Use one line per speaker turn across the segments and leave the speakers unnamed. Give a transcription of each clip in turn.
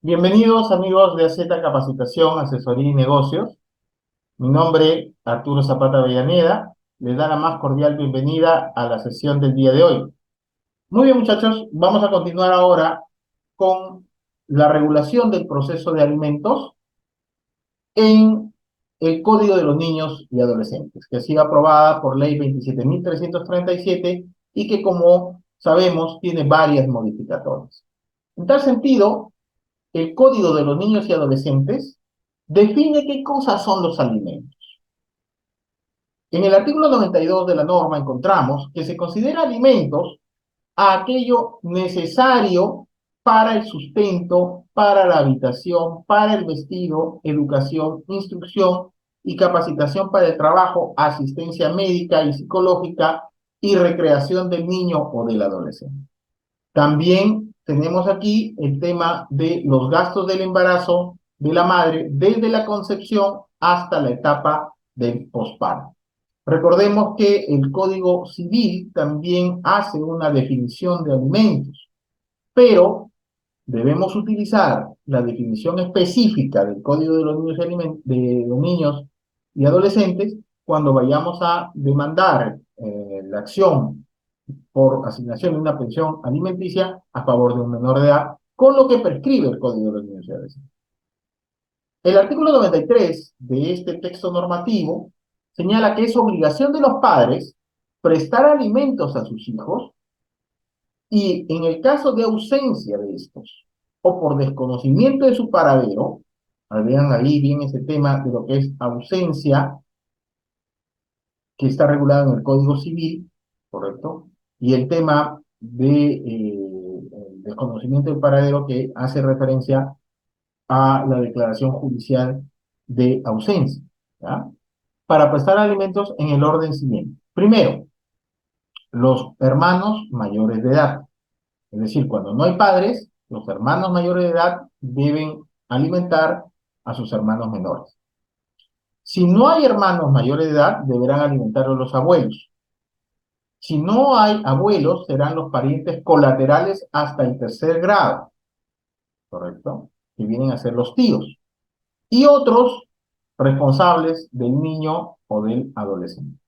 Bienvenidos amigos de AZ Capacitación, Asesoría y Negocios. Mi nombre es Arturo Zapata Avellaneda. Les da la más cordial bienvenida a la sesión del día de hoy. Muy bien muchachos, vamos a continuar ahora con la regulación del proceso de alimentos en el Código de los Niños y Adolescentes, que ha sido aprobada por Ley 27.337 y que, como sabemos, tiene varias modificatorias. En tal sentido, el Código de los Niños y Adolescentes define qué cosas son los alimentos. En el artículo 92 de la norma encontramos que se considera alimentos a aquello necesario para el sustento, para la habitación, para el vestido, educación, instrucción y capacitación para el trabajo, asistencia médica y psicológica y recreación del niño o del adolescente. También tenemos aquí el tema de los gastos del embarazo de la madre desde la concepción hasta la etapa del posparto. Recordemos que el Código Civil también hace una definición de alimentos, pero debemos utilizar la definición específica del Código de los Niños y Adolescentes cuando vayamos a demandar la acción por asignación de una pensión alimenticia a favor de un menor de edad, con lo que prescribe el Código de los Niños y Adolescentes. El artículo 93 de este texto normativo señala que es obligación de los padres prestar alimentos a sus hijos y en el caso de ausencia de estos o por desconocimiento de su paradero, vean ahí bien ese tema de lo que es ausencia, que está regulado en el Código Civil, ¿correcto? Y el tema de el desconocimiento del paradero que hace referencia a la declaración judicial de ausencia, ¿ya? Para prestar alimentos en el orden siguiente. Primero, los hermanos mayores de edad. Es decir, cuando no hay padres, los hermanos mayores de edad deben alimentar a sus hermanos menores. Si no hay hermanos mayores de edad, deberán alimentarlos los abuelos. Si no hay abuelos, serán los parientes colaterales hasta el tercer grado, ¿correcto? Que vienen a ser los tíos. Y otros responsables del niño o del adolescente.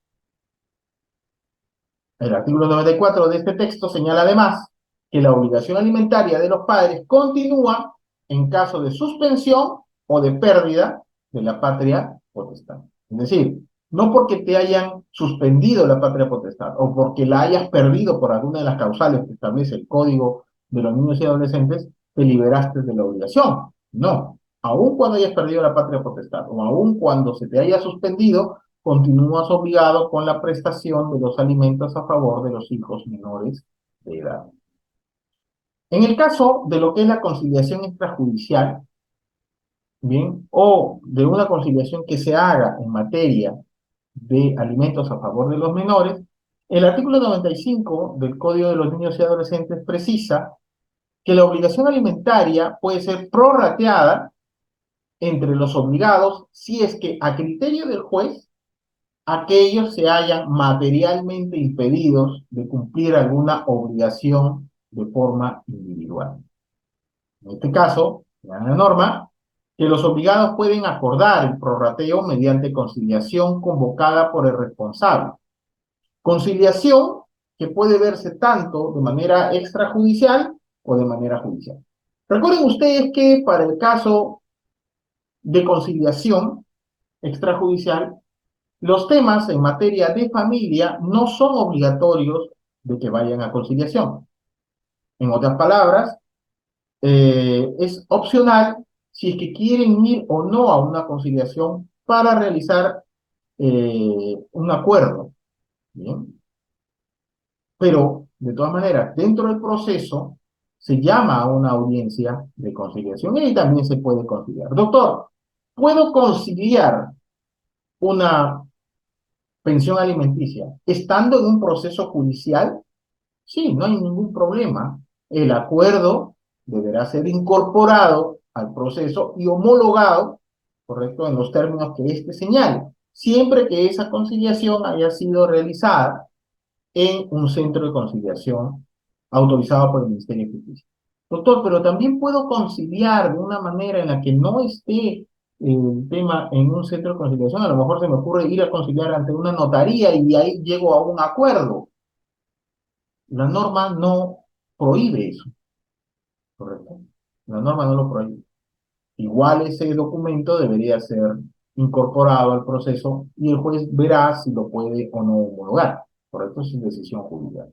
El artículo 94 de este texto señala además que la obligación alimentaria de los padres continúa en caso de suspensión o de pérdida de la patria potestad. Es decir, no porque te hayan suspendido la patria potestad o porque la hayas perdido por alguna de las causales que establece el Código de los Niños y Adolescentes, te liberaste de la obligación. No, aun cuando hayas perdido la patria potestad o aun cuando se te haya suspendido, continúas obligado con la prestación de los alimentos a favor de los hijos menores de edad. En el caso de lo que es la conciliación extrajudicial, bien, o de una conciliación que se haga en materia de alimentos a favor de los menores, el artículo 95 del Código de los Niños y Adolescentes precisa que la obligación alimentaria puede ser prorrateada entre los obligados si es que a criterio del juez aquellos se hayan materialmente impedidos de cumplir alguna obligación de forma individual. En este caso, la norma, que los obligados pueden acordar el prorrateo mediante conciliación convocada por el responsable. Conciliación que puede verse tanto de manera extrajudicial o de manera judicial. Recuerden ustedes que para el caso de conciliación extrajudicial, los temas en materia de familia no son obligatorios de que vayan a conciliación. En otras palabras, es opcional si es que quieren ir o no a una conciliación para realizar un acuerdo. ¿Bien? Pero, de todas maneras, dentro del proceso se llama a una audiencia de conciliación y ahí también se puede conciliar. Doctor, ¿puedo conciliar una pensión alimenticia estando en un proceso judicial? Sí, no hay ningún problema. El acuerdo deberá ser incorporado al proceso y homologado, correcto, en los términos que éste señale, siempre que esa conciliación haya sido realizada en un centro de conciliación autorizado por el Ministerio de Justicia. Doctor, pero también puedo conciliar de una manera en la que no esté el tema en un centro de conciliación. A lo mejor se me ocurre ir a conciliar ante una notaría y ahí llego a un acuerdo. La norma no prohíbe eso, ¿correcto? La norma no lo prohíbe. Igual ese documento debería ser incorporado al proceso y el juez verá si lo puede o no homologar, ¿correcto? Es su decisión jurídica.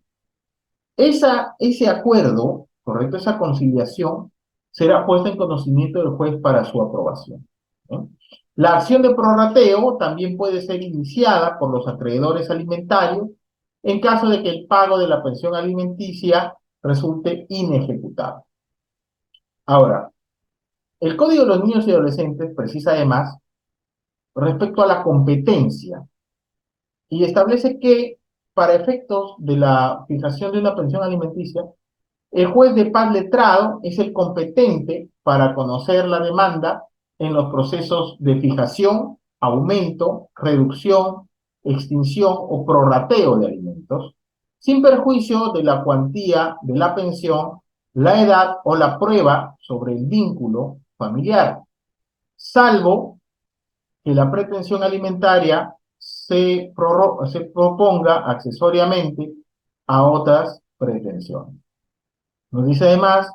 Ese acuerdo, ¿correcto? Esa conciliación será puesta en conocimiento del juez para su aprobación, ¿no? La acción de prorrateo también puede ser iniciada por los acreedores alimentarios en caso de que el pago de la pensión alimenticia resulte inejecutable. Ahora, el Código de los Niños y Adolescentes precisa además respecto a la competencia y establece que para efectos de la fijación de una pensión alimenticia, el juez de paz letrado es el competente para conocer la demanda en los procesos de fijación, aumento, reducción, extinción o prorrateo de alimentos, sin perjuicio de la cuantía de la pensión, la edad o la prueba sobre el vínculo familiar, salvo que la pretensión alimentaria se proponga accesoriamente a otras pretensiones. Nos dice además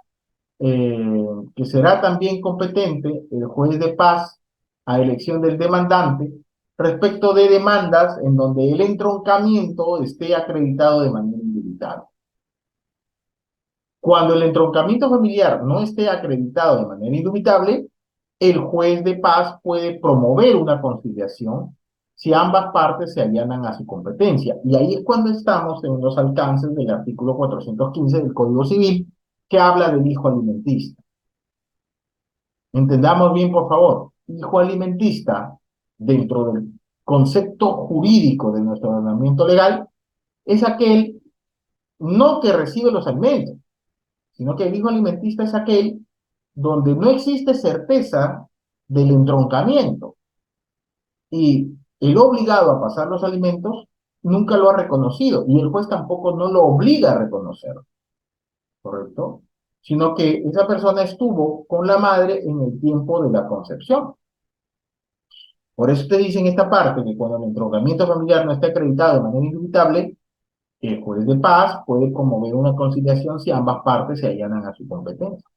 que será también competente el juez de paz a elección del demandante respecto de demandas en donde el entroncamiento esté acreditado de manera indubitable. Cuando el entroncamiento familiar no esté acreditado de manera indubitable, el juez de paz puede promover una conciliación si ambas partes se allanan a su competencia. Y ahí es cuando estamos en los alcances del artículo 415 del Código Civil, que habla del hijo alimentista. Entendamos bien, por favor, hijo alimentista, dentro del concepto jurídico de nuestro ordenamiento legal, es aquel no que recibe los alimentos, sino que el hijo alimentista es aquel donde no existe certeza del entroncamiento y el obligado a pasar los alimentos nunca lo ha reconocido y el juez tampoco no lo obliga a reconocerlo, ¿correcto? Sino que esa persona estuvo con la madre en el tiempo de la concepción. Por eso te dice en esta parte que cuando el entroncamiento familiar no está acreditado de manera indubitable, el juez de paz puede promover una conciliación si ambas partes se allanan a su competencia.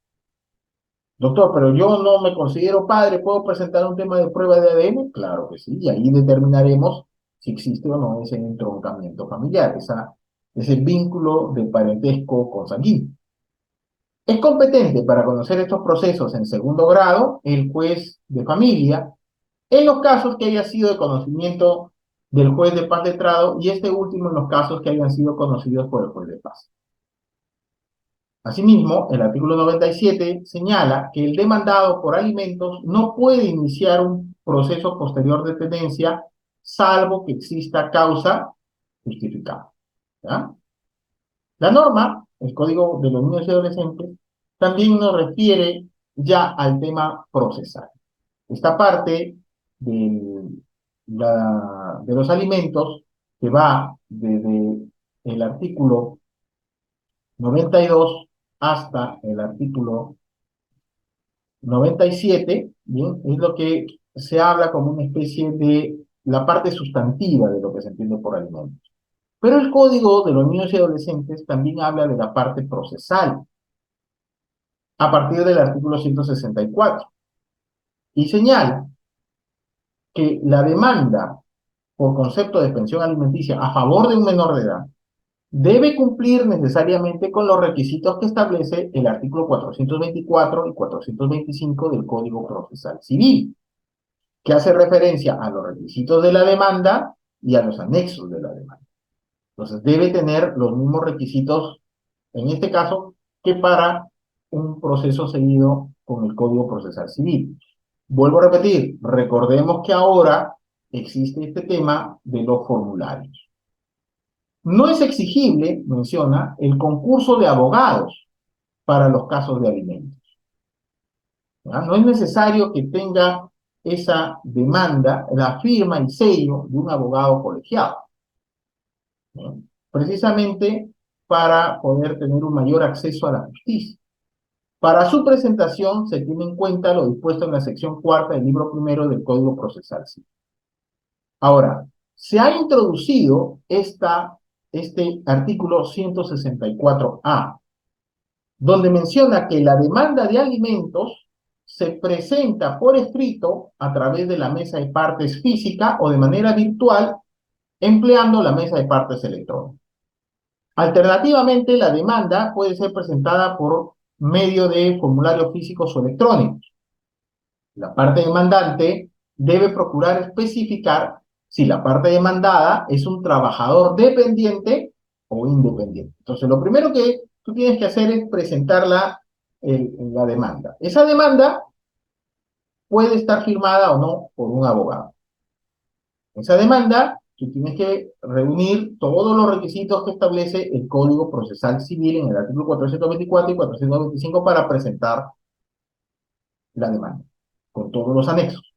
Doctor, pero yo no me considero padre, ¿puedo presentar un tema de prueba de ADN? Claro que sí, y ahí determinaremos si existe o no ese entroncamiento familiar, ese vínculo de parentesco consanguíneo. Es competente para conocer estos procesos en segundo grado el juez de familia, en los casos que haya sido de conocimiento del juez de paz letrado y este último en los casos que hayan sido conocidos por el juez de paz. Asimismo, el artículo 97 señala que el demandado por alimentos no puede iniciar un proceso posterior de tenencia salvo que exista causa justificada, ¿ya? La norma, el Código de los Niños y Adolescentes, también nos refiere ya al tema procesal. Esta parte de, de los alimentos que va desde el artículo 92 hasta el artículo 97, ¿bien? Es lo que se habla como una especie de la parte sustantiva de lo que se entiende por alimentos. Pero el Código de los Niños y Adolescentes también habla de la parte procesal, a partir del artículo 164, y señala que la demanda por concepto de pensión alimenticia a favor de un menor de edad debe cumplir necesariamente con los requisitos que establece el artículo 424 y 425 del Código Procesal Civil, que hace referencia a los requisitos de la demanda y a los anexos de la demanda. Entonces, debe tener los mismos requisitos, en este caso, que para un proceso seguido con el Código Procesal Civil. Vuelvo a repetir, recordemos que ahora existe este tema de los formularios. No es exigible, menciona, el concurso de abogados para los casos de alimentos. ¿Ya? No es necesario que tenga esa demanda, la firma y sello de un abogado colegiado, ¿no? Precisamente para poder tener un mayor acceso a la justicia. Para su presentación se tiene en cuenta lo dispuesto en la sección cuarta del libro primero del Código Procesal Civil. Ahora, se ha introducido este artículo 164A, donde menciona que la demanda de alimentos se presenta por escrito a través de la mesa de partes física o de manera virtual, empleando la mesa de partes electrónica. Alternativamente, la demanda puede ser presentada por medio de formularios físicos o electrónicos. La parte demandante debe procurar especificar si la parte demandada es un trabajador dependiente o independiente. Entonces, lo primero que tú tienes que hacer es presentar la demanda. Esa demanda puede estar firmada o no por un abogado. Esa demanda, tú tienes que reunir todos los requisitos que establece el Código Procesal Civil en el artículo 424 y 425 para presentar la demanda, con todos los anexos.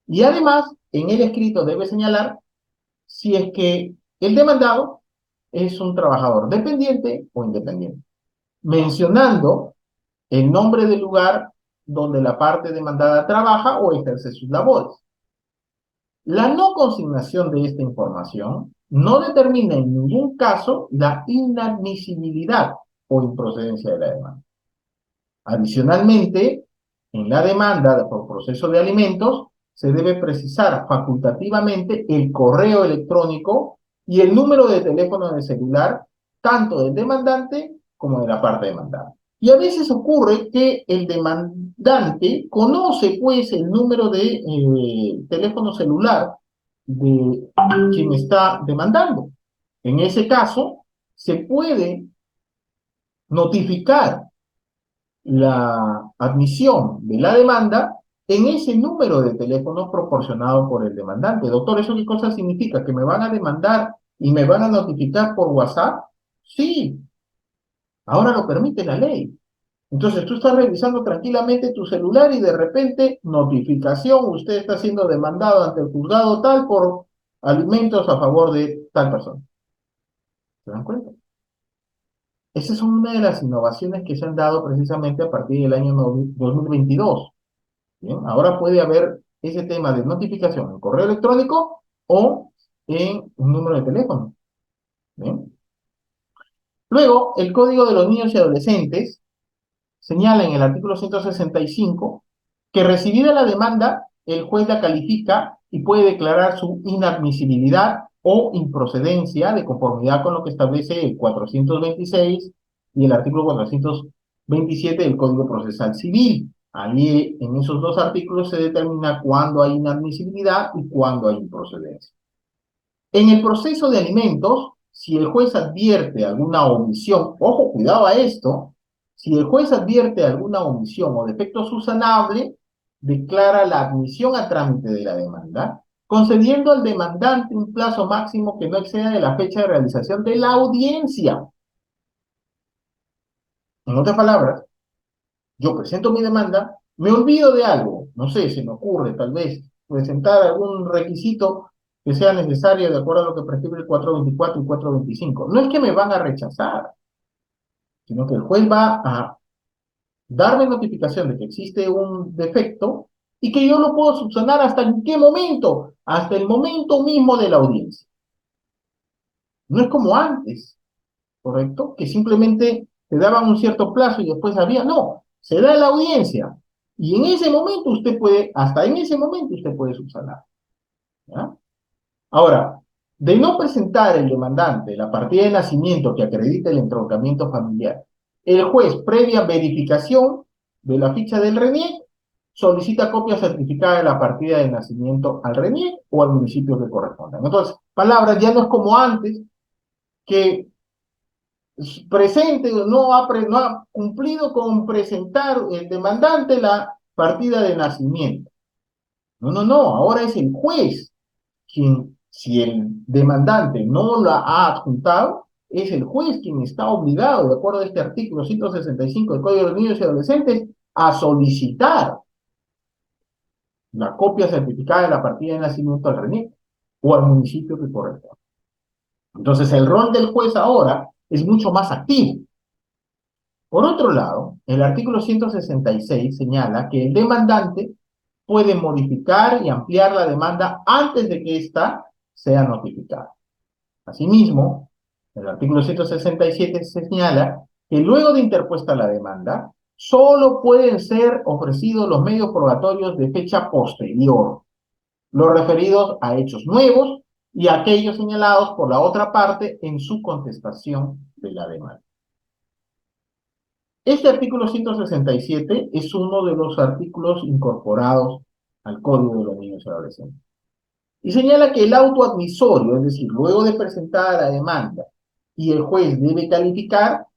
Y además, en el escrito debe señalar si es que el demandado es un trabajador dependiente o independiente, mencionando el nombre del lugar donde la parte demandada trabaja o ejerce sus labores. La no consignación de esta información no determina en ningún caso la inadmisibilidad o improcedencia de la demanda. Adicionalmente, en la demanda por proceso de alimentos, se debe precisar facultativamente el correo electrónico y el número de teléfono de celular, tanto del demandante como de la parte demandada. Y a veces ocurre que el demandante conoce, pues, el número de teléfono celular de quien está demandando. En ese caso, se puede notificar la admisión de la demanda en ese número de teléfono proporcionado por el demandante. Doctor, ¿eso qué cosa significa? ¿Que me van a demandar y me van a notificar por WhatsApp? Sí, ahora lo permite la ley. Entonces tú estás revisando tranquilamente tu celular y de repente, notificación, usted está siendo demandado ante el juzgado tal por alimentos a favor de tal persona. ¿Se dan cuenta? Esas son una de las innovaciones que se han dado precisamente a partir del año 2022. ¿Bien? Ahora puede haber ese tema de notificación en correo electrónico o en un número de teléfono. ¿Bien? Luego, el Código de los Niños y Adolescentes señala en el artículo 165 que recibida la demanda, el juez la califica y puede declarar su inadmisibilidad o improcedencia de conformidad con lo que establece el 426 y el artículo 427 del Código Procesal Civil. Allí, en esos dos artículos, se determina cuándo hay inadmisibilidad y cuándo hay improcedencia. En el proceso de alimentos, si el juez advierte alguna omisión, ojo, cuidado a esto, si el juez advierte alguna omisión o defecto subsanable, declara la admisión a trámite de la demanda, concediendo al demandante un plazo máximo que no exceda de la fecha de realización de la audiencia. En otras palabras, yo presento mi demanda, me olvido de algo, no sé, se me ocurre tal vez presentar algún requisito que sea necesario de acuerdo a lo que prescribe el 424 y 425. No es que me van a rechazar, sino que el juez va a darme notificación de que existe un defecto y que yo lo puedo subsanar hasta en qué momento, hasta el momento mismo de la audiencia. No es como antes, ¿correcto? Que simplemente te daban un cierto plazo y después había, no, se da la audiencia. Y en ese momento usted puede, hasta en ese momento usted puede subsanar. ¿Ya? Ahora, de no presentar el demandante la partida de nacimiento que acredite el entroncamiento familiar, el juez, previa verificación de la ficha del RENIEC, solicita copia certificada de la partida de nacimiento al RENIEC o al municipio que corresponda. Entonces, palabras, ya no es como antes, que presente no ha cumplido con presentar el demandante la partida de nacimiento. No, no, no, ahora es el juez quien, si el demandante no la ha adjuntado, es el juez quien está obligado, de acuerdo a este artículo 165 del Código de los Niños y Adolescentes, a solicitar la copia certificada de la partida de nacimiento al RENIEC o al municipio que corresponde. Entonces, el rol del juez ahora es mucho más activo. Por otro lado, el artículo 166 señala que el demandante puede modificar y ampliar la demanda antes de que ésta sea notificada. Asimismo, el artículo 167 señala que luego de interpuesta la demanda, solo pueden ser ofrecidos los medios probatorios de fecha posterior, los referidos a hechos nuevos y aquellos señalados por la otra parte en su contestación de la demanda. Este artículo 167 es uno de los artículos incorporados al Código de los Niños y Adolescentes. Y señala que el auto admisorio, es decir, luego de presentada la demanda y el juez debe calificar,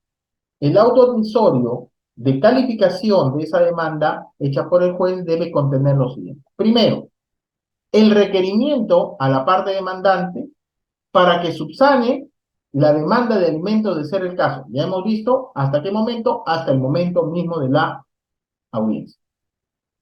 el auto admisorio de calificación de esa demanda hecha por el juez debe contener lo siguiente. Primero, el requerimiento a la parte demandante para que subsane la demanda de alimentos de ser el caso. Ya hemos visto hasta qué momento, hasta el momento mismo de la audiencia.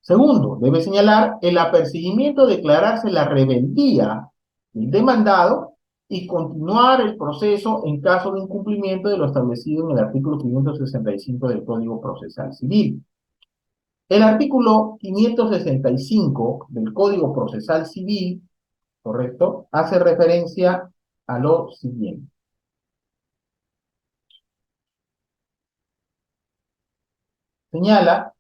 Segundo, debe señalar el apercibimiento, declararse la rebeldía del demandado y continuar el proceso en caso de incumplimiento de lo establecido en el artículo 565 del Código Procesal Civil. El artículo 565 del Código Procesal Civil, correcto, hace referencia a lo siguiente. Señala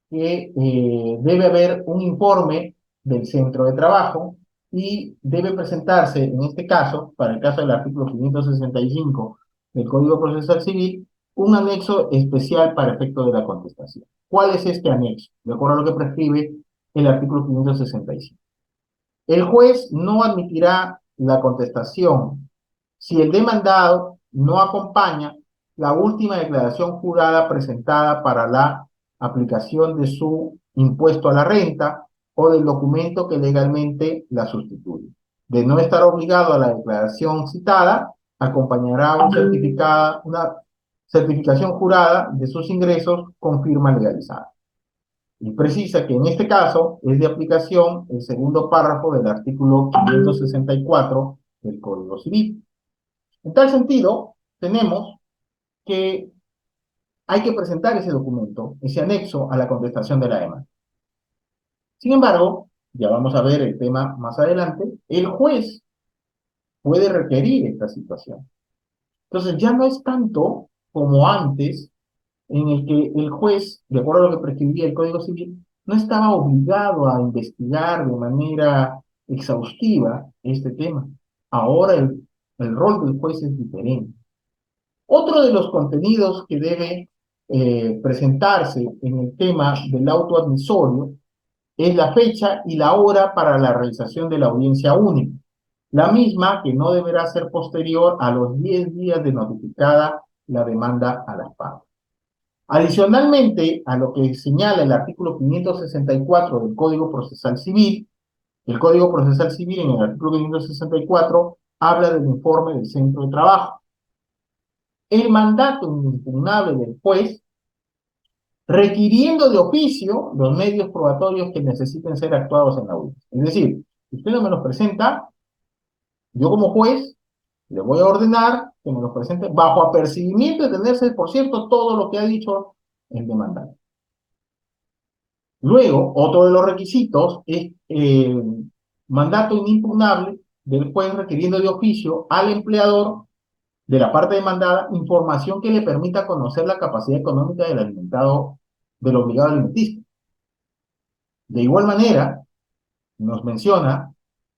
que debe haber un informe del centro de trabajo y debe presentarse, en este caso, para el caso del artículo 565 del Código Procesal Civil, un anexo especial para efecto de la contestación. ¿Cuál es este anexo? De acuerdo a lo que prescribe el artículo 565. El juez no admitirá la contestación si el demandado no acompaña la última declaración jurada presentada para la aplicación de su impuesto a la renta o del documento que legalmente la sustituye. De no estar obligado a la declaración citada, acompañará una certificación jurada de sus ingresos con firma legalizada. Y precisa que en este caso es de aplicación el segundo párrafo del artículo 564 del Código Civil. En tal sentido, tenemos que hay que presentar ese documento, ese anexo a la contestación de la demanda. Sin embargo, ya vamos a ver el tema más adelante, el juez puede requerir esta situación. Entonces ya no es tanto como antes, en el que el juez, de acuerdo a lo que prescribía el Código Civil, no estaba obligado a investigar de manera exhaustiva este tema. Ahora el rol del juez es diferente. Otro de los contenidos que debe presentarse en el tema del auto admisorio es la fecha y la hora para la realización de la audiencia única. La misma que no deberá ser posterior a los 10 días de notificada la demanda a las partes. Adicionalmente a lo que señala el artículo 564 del Código Procesal Civil, el Código Procesal Civil en el artículo 564 habla del informe del centro de trabajo. El mandato impugnable del juez, requiriendo de oficio los medios probatorios que necesiten ser actuados en la audiencia. Es decir, si usted no me los presenta, yo como juez le voy a ordenar que me los presente bajo apercibimiento de tenerse, por cierto, todo lo que ha dicho el demandante. Luego, otro de los requisitos es mandato inimpugnable del juez requiriendo de oficio al empleador de la parte demandada información que le permita conocer la capacidad económica del alimentado, del obligado alimentista. De igual manera, nos menciona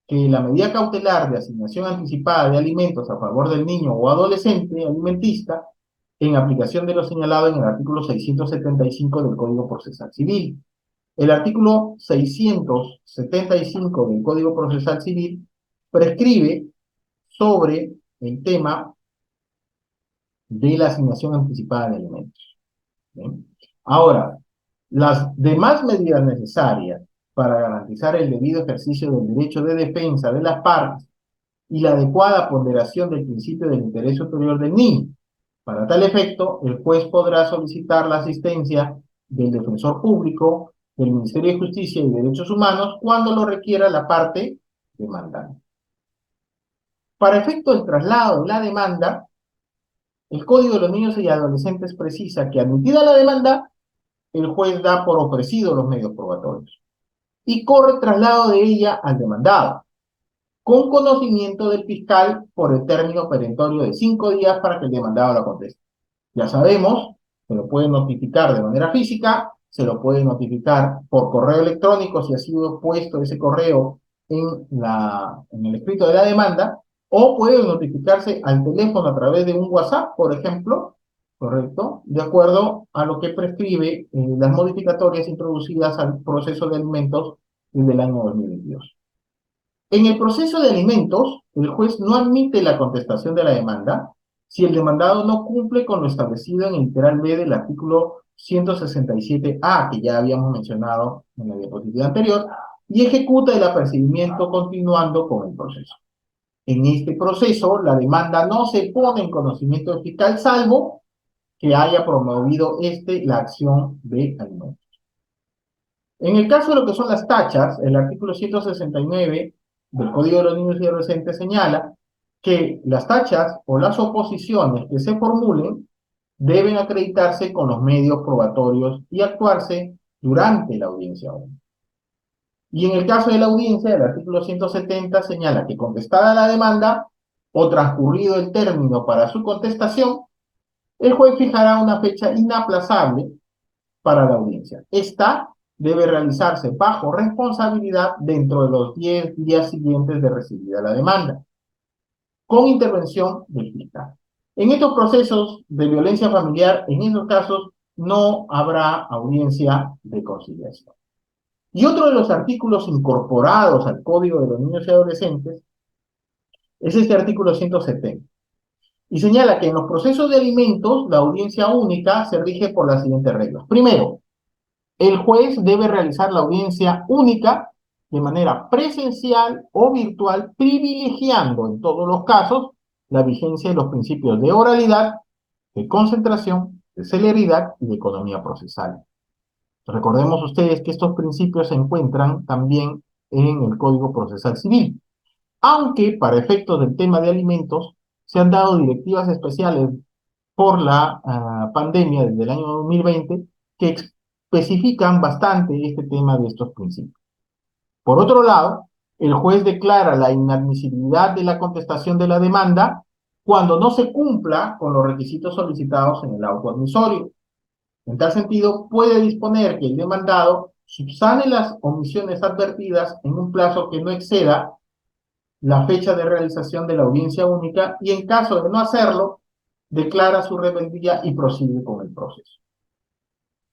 que la medida cautelar de asignación anticipada de alimentos a favor del niño o adolescente alimentista, en aplicación de lo señalado en el artículo 675 del Código Procesal Civil. El artículo 675 del Código Procesal Civil prescribe sobre el tema de la asignación anticipada de alimentos. ¿Bien? Ahora, las demás medidas necesarias para garantizar el debido ejercicio del derecho de defensa de las partes y la adecuada ponderación del principio del interés superior del niño. Para tal efecto, el juez podrá solicitar la asistencia del defensor público, del Ministerio de Justicia y Derechos Humanos cuando lo requiera la parte demandante. Para efecto del traslado de la demanda, El Código de los Niños y Adolescentes precisa que, admitida la demanda, el juez da por ofrecido los medios probatorios y corre traslado de ella al demandado, con conocimiento del fiscal por el término perentorio de 5 días para que el demandado la conteste. Ya sabemos, se lo puede notificar de manera física, se lo puede notificar por correo electrónico si ha sido puesto ese correo en el escrito de la demanda, o puede notificarse al teléfono a través de un WhatsApp, por ejemplo, ¿correcto? De acuerdo a lo que prescribe las modificatorias introducidas al proceso de alimentos desde el año 2022. En el proceso de alimentos, el juez no admite la contestación de la demanda si el demandado no cumple con lo establecido en el literal B del artículo 167A, que ya habíamos mencionado en la diapositiva anterior, y ejecuta el apercibimiento continuando con el proceso. En este proceso, la demanda no se pone en conocimiento del fiscal, salvo que haya promovido la acción de alimentos. En el caso de lo que son las tachas, el artículo 169 del Código de los Niños y Adolescentes señala que las tachas o las oposiciones que se formulen deben acreditarse con los medios probatorios y actuarse durante la audiencia 1. Y en el caso de la audiencia, el artículo 170 señala que, contestada la demanda o transcurrido el término para su contestación, el juez fijará una fecha inaplazable para la audiencia. Esta debe realizarse bajo responsabilidad dentro de los 10 días siguientes de recibida la demanda, con intervención del fiscal. En estos procesos de violencia familiar, en esos casos, no habrá audiencia de conciliación. Y otro de los artículos incorporados al Código de los Niños y Adolescentes es este artículo 170. Y señala que en los procesos de alimentos, la audiencia única se rige por las siguientes reglas. Primero, el juez debe realizar la audiencia única de manera presencial o virtual, privilegiando en todos los casos la vigencia de los principios de oralidad, de concentración, de celeridad y de economía procesal. Recordemos ustedes que estos principios se encuentran también en el Código Procesal Civil, aunque para efectos del tema de alimentos se han dado directivas especiales por la pandemia desde el año 2020 que especifican bastante este tema de estos principios. Por otro lado, el juez declara la inadmisibilidad de la contestación de la demanda cuando no se cumpla con los requisitos solicitados en el auto admisorio. En tal sentido, puede disponer que el demandado subsane las omisiones advertidas en un plazo que no exceda la fecha de realización de la audiencia única y, en caso de no hacerlo, declara su rebeldía y prosigue con el proceso.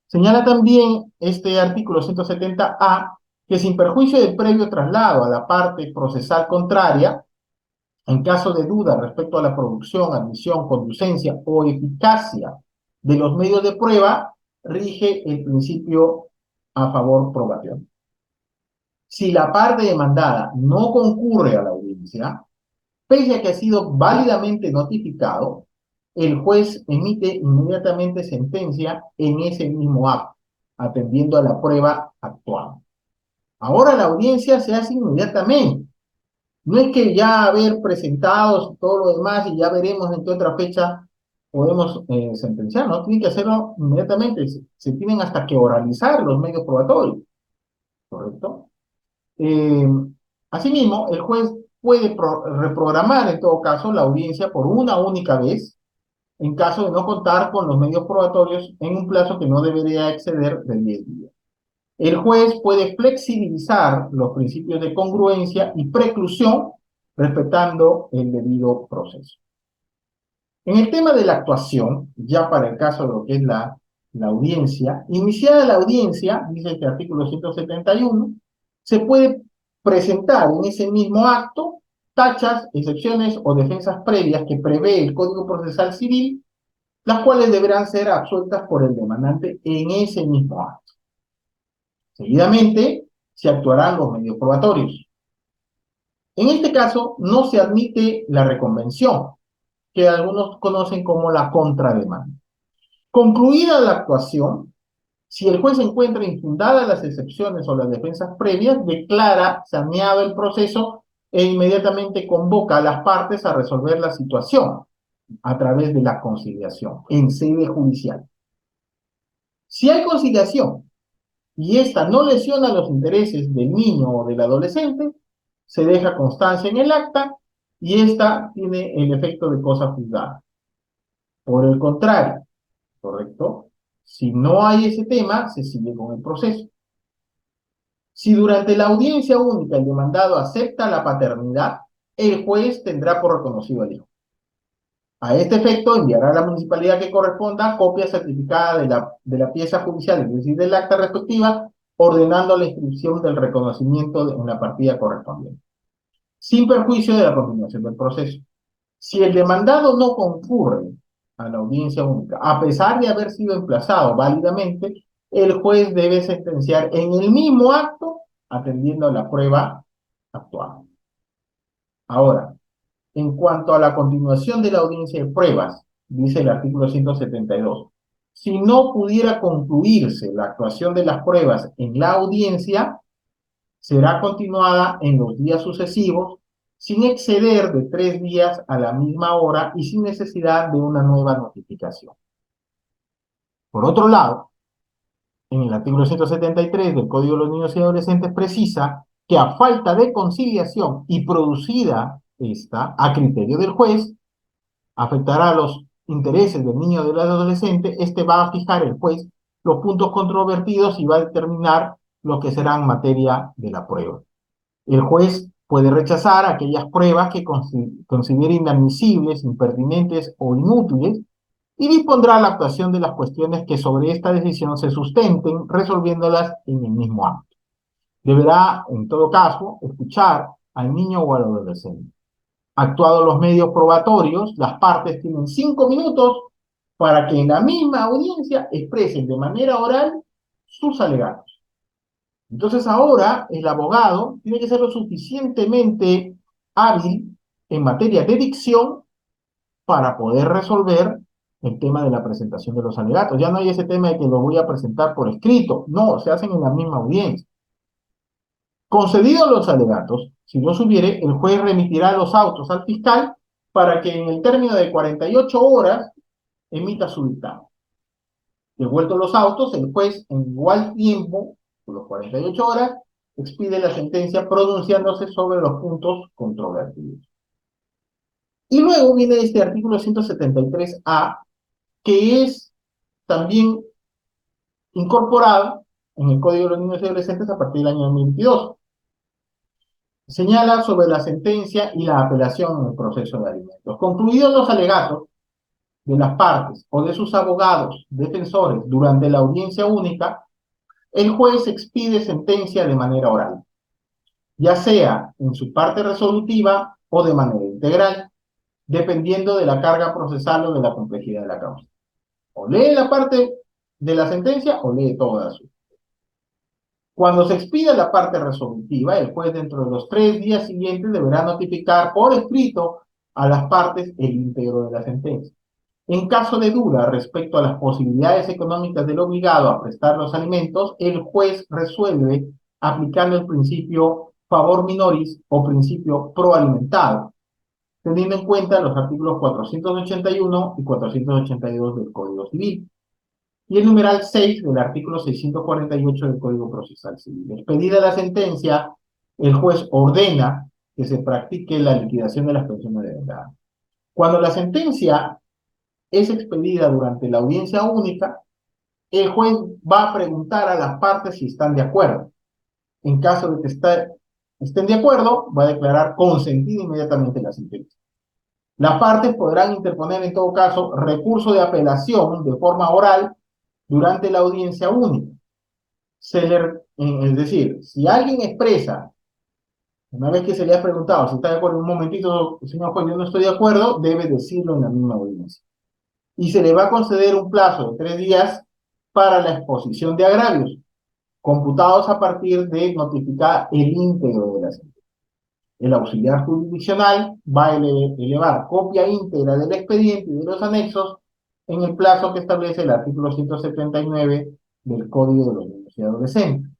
Señala también este artículo 170A que, sin perjuicio del previo traslado a la parte procesal contraria, en caso de duda respecto a la producción, admisión, conducencia o eficacia de los medios de prueba, rige el principio a favor probatorio. Si la parte demandada no concurre a la audiencia, pese a que ha sido válidamente notificado, el juez emite inmediatamente sentencia en ese mismo acto, atendiendo a la prueba actual. Ahora la audiencia se hace inmediatamente. No es que ya haber presentado todo lo demás y ya veremos en qué otra fecha podemos sentenciar, no, tienen que hacerlo inmediatamente. Se tienen hasta que oralizar los medios probatorios, ¿correcto? Asimismo, el juez puede reprogramar en todo caso la audiencia por una única vez en caso de no contar con los medios probatorios en un plazo que no debería exceder de 10 días. El juez puede flexibilizar los principios de congruencia y preclusión respetando el debido proceso. En el tema de la actuación, ya para el caso de lo que es la audiencia, iniciada la audiencia, dice este artículo 171, se puede presentar en ese mismo acto tachas, excepciones o defensas previas que prevé el Código Procesal Civil, las cuales deberán ser absueltas por el demandante en ese mismo acto. Seguidamente, se actuarán los medios probatorios. En este caso, no se admite la reconvención, que algunos conocen como la contrademanda. Concluida la actuación, si el juez encuentra infundadas las excepciones o las defensas previas, declara saneado el proceso e inmediatamente convoca a las partes a resolver la situación, a través de la conciliación en sede judicial. Si hay conciliación y esta no lesiona los intereses del niño o del adolescente, se deja constancia en el acta y esta tiene el efecto de cosa juzgada. Por el contrario, ¿correcto? Si no hay ese tema, se sigue con el proceso. Si durante la audiencia única el demandado acepta la paternidad, el juez tendrá por reconocido al hijo. A este efecto, enviará a la municipalidad que corresponda copia certificada de la pieza judicial, es decir, del acta respectiva, ordenando la inscripción del reconocimiento en la partida correspondiente, sin perjuicio de la continuación del proceso. Si el demandado no concurre a la audiencia única, a pesar de haber sido emplazado válidamente, el juez debe sentenciar en el mismo acto, atendiendo a la prueba actual. Ahora, en cuanto a la continuación de la audiencia de pruebas, dice el artículo 172, si no pudiera concluirse la actuación de las pruebas en la audiencia, será continuada en los días sucesivos, sin exceder de 3 días a la misma hora y sin necesidad de una nueva notificación. Por otro lado, en el artículo 173 del Código de los Niños y Adolescentes precisa que a falta de conciliación y producida esta a criterio del juez, afectará a los intereses del niño o del adolescente, este va a fijar el juez los puntos controvertidos y va a determinar lo que será en materia de la prueba. El juez puede rechazar aquellas pruebas que considere inadmisibles, impertinentes o inútiles y dispondrá la actuación de las cuestiones que sobre esta decisión se sustenten, resolviéndolas en el mismo acto. Deberá, en todo caso, escuchar al niño o al adolescente. Actuados los medios probatorios, las partes tienen 5 minutos para que en la misma audiencia expresen de manera oral sus alegatos. Entonces ahora el abogado tiene que ser lo suficientemente hábil en materia de dicción para poder resolver el tema de la presentación de los alegatos. Ya no hay ese tema de que lo voy a presentar por escrito. No, se hacen en la misma audiencia. Concedidos los alegatos, si los hubiere, el juez remitirá los autos al fiscal para que en el término de 48 horas emita su dictamen. Devueltos los autos, el juez en igual tiempo, por los 48 horas, expide la sentencia pronunciándose sobre los puntos controvertidos. Y luego viene este artículo 173A, que es también incorporado en el Código de los Niños y Adolescentes a partir del año 2022. Señala sobre la sentencia y la apelación en el proceso de alimentos. Concluidos los alegatos de las partes o de sus abogados defensores durante la audiencia única, el juez expide sentencia de manera oral, ya sea en su parte resolutiva o de manera integral, dependiendo de la carga procesal o de la complejidad de la causa. O lee la parte de la sentencia o lee toda su. Cuando se expida la parte resolutiva, el juez dentro de los 3 días siguientes deberá notificar por escrito a las partes el íntegro de la sentencia. En caso de duda respecto a las posibilidades económicas del obligado a prestar los alimentos, el juez resuelve aplicando el principio favor minoris o principio proalimentado, teniendo en cuenta los artículos 481 y 482 del Código Civil y el numeral 6 del artículo 648 del Código Procesal Civil. Expedida la sentencia, el juez ordena que se practique la liquidación de las pensiones devengadas. Cuando la sentencia es expedida durante la audiencia única, el juez va a preguntar a las partes si están de acuerdo. En caso de que estén de acuerdo, va a declarar consentida inmediatamente la sentencia. Las partes podrán interponer en todo caso recurso de apelación de forma oral durante la audiencia única. Es decir, si alguien expresa, una vez que se le ha preguntado si está de acuerdo, un momentito, señor juez, yo no estoy de acuerdo, debe decirlo en la misma audiencia. Y se le va a conceder un plazo de 3 días para la exposición de agravios, computados a partir de notificar el íntegro de la sentencia. El auxiliar jurisdiccional va a elevar copia íntegra del expediente y de los anexos en el plazo que establece el artículo 179 del Código de los Niños y Adolescentes.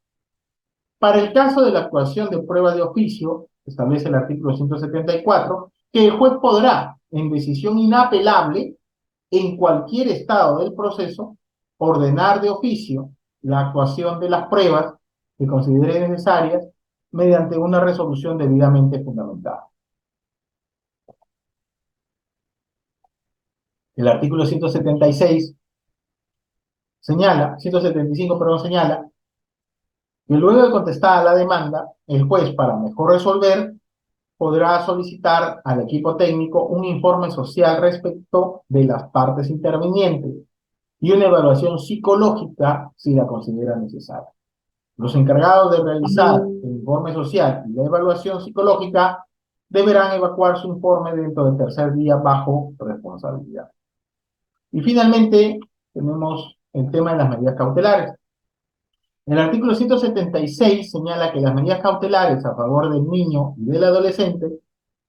Para el caso de la actuación de prueba de oficio, establece el artículo 174, que el juez podrá, en decisión inapelable, en cualquier estado del proceso, ordenar de oficio la actuación de las pruebas que considere necesarias mediante una resolución debidamente fundamentada. El artículo 175, perdón, señala que luego de contestada la demanda, el juez, para mejor resolver, podrá solicitar al equipo técnico un informe social respecto de las partes intervinientes y una evaluación psicológica si la considera necesaria. Los encargados de realizar el informe social y la evaluación psicológica deberán evacuar su informe dentro del tercer día bajo responsabilidad. Y finalmente, tenemos el tema de las medidas cautelares. El artículo 176 señala que las medidas cautelares a favor del niño y del adolescente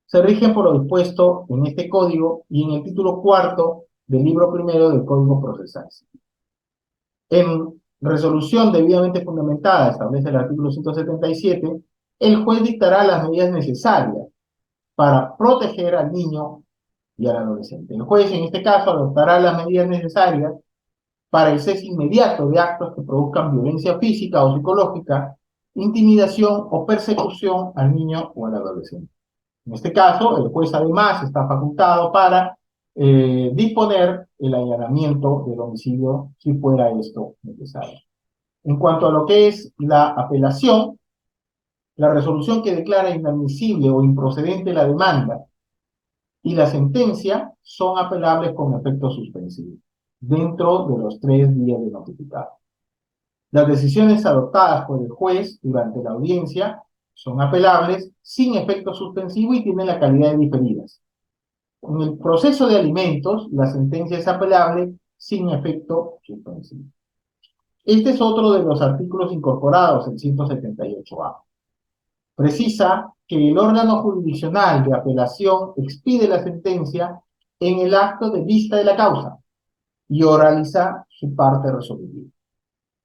se rigen por lo dispuesto en este código y en el título cuarto del libro primero del Código Procesal. En resolución debidamente fundamentada, establece el artículo 177, el juez dictará las medidas necesarias para proteger al niño y al adolescente. El juez, en este caso, adoptará las medidas necesarias para el cese inmediato de actos que produzcan violencia física o psicológica, intimidación o persecución al niño o al adolescente. En este caso, el juez además está facultado para disponer el allanamiento del homicidio si fuera esto necesario. En cuanto a lo que es la apelación, la resolución que declara inadmisible o improcedente la demanda y la sentencia son apelables con efecto suspensivo, dentro de los 3 días de notificado. Las decisiones adoptadas por el juez durante la audiencia son apelables sin efecto suspensivo y tienen la calidad de diferidas. En el proceso de alimentos, la sentencia es apelable sin efecto suspensivo. Este es otro de los artículos incorporados en 178A. Precisa que el órgano jurisdiccional de apelación expide la sentencia en el acto de vista de la causa y oraliza su parte resolutiva.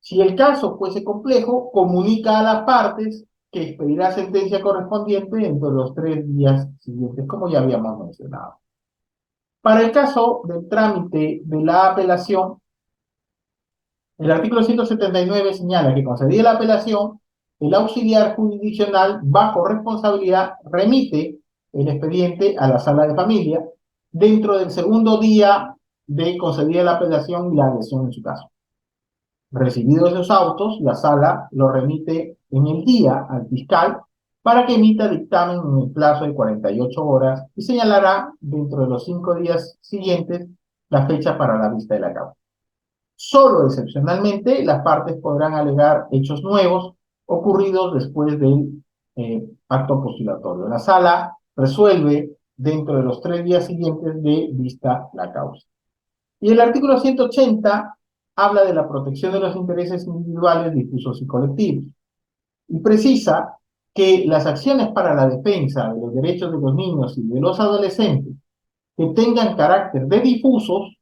Si el caso fuese complejo, comunica a las partes que expedirá sentencia correspondiente dentro de los 3 días siguientes, como ya habíamos mencionado. Para el caso del trámite de la apelación, el artículo 179 señala que concedida la apelación, el auxiliar jurisdiccional bajo responsabilidad remite el expediente a la sala de familia dentro del segundo día de concedida la apelación y la adhesión en su caso. Recibidos esos autos, la sala lo remite en el día al fiscal para que emita dictamen en el plazo de 48 horas y señalará dentro de los 5 días siguientes la fecha para la vista de la causa. Solo excepcionalmente las partes podrán alegar hechos nuevos ocurridos después del acto postulatorio. La sala resuelve dentro de los 3 días siguientes de vista la causa. Y el artículo 180 habla de la protección de los intereses individuales, difusos y colectivos. Y precisa que las acciones para la defensa de los derechos de los niños y de los adolescentes que tengan carácter de difusos,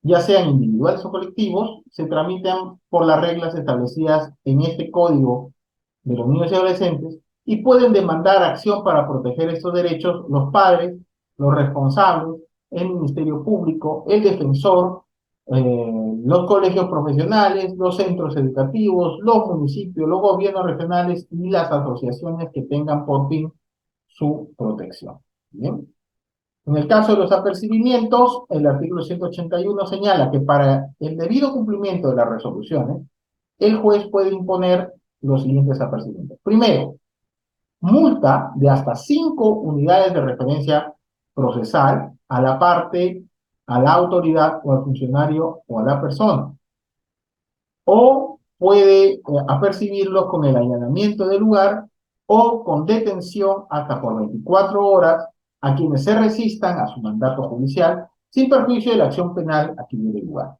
ya sean individuales o colectivos, se tramitan por las reglas establecidas en este Código de los Niños y Adolescentes y pueden demandar acción para proteger estos derechos los padres, los responsables, el Ministerio Público, el defensor, los colegios profesionales, los centros educativos, los municipios, los gobiernos regionales y las asociaciones que tengan por fin su protección. ¿Bien? En el caso de los apercibimientos, el artículo 181 señala que para el debido cumplimiento de las resoluciones, el juez puede imponer los siguientes apercibimientos. Primero, multa de hasta 5 unidades de referencia procesal a la parte, a la autoridad o al funcionario o a la persona. O puede apercibirlos con el allanamiento del lugar o con detención hasta por 24 horas a quienes se resistan a su mandato judicial sin perjuicio de la acción penal a quien dé lugar.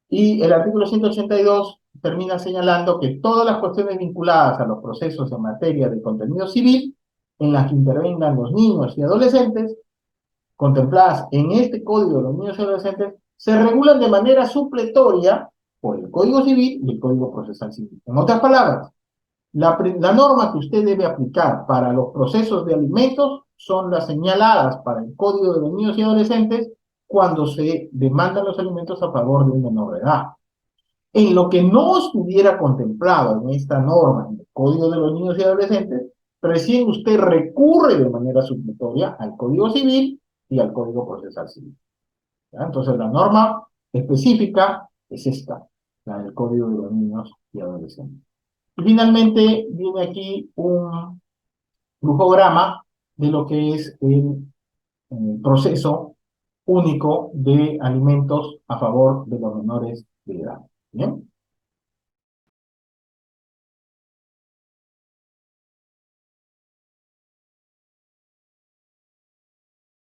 Y el artículo 182 termina señalando que todas las cuestiones vinculadas a los procesos en materia de contenido civil en las que intervengan los niños y adolescentes, contempladas en este Código de los Niños y Adolescentes, se regulan de manera supletoria por el Código Civil y el Código Procesal Civil. En otras palabras, la norma que usted debe aplicar para los procesos de alimentos son las señaladas para el Código de los Niños y Adolescentes cuando se demandan los alimentos a favor de un menor de edad. En lo que no estuviera contemplado en esta norma, en el Código de los Niños y Adolescentes, recién usted recurre de manera supletoria al Código Civil y al Código Procesal Civil. ¿Ya? Entonces, la norma específica es esta, la del Código de los Niños y Adolescentes. Y finalmente viene aquí un flujograma de lo que es el proceso único de alimentos a favor de los menores de edad. ¿Bien?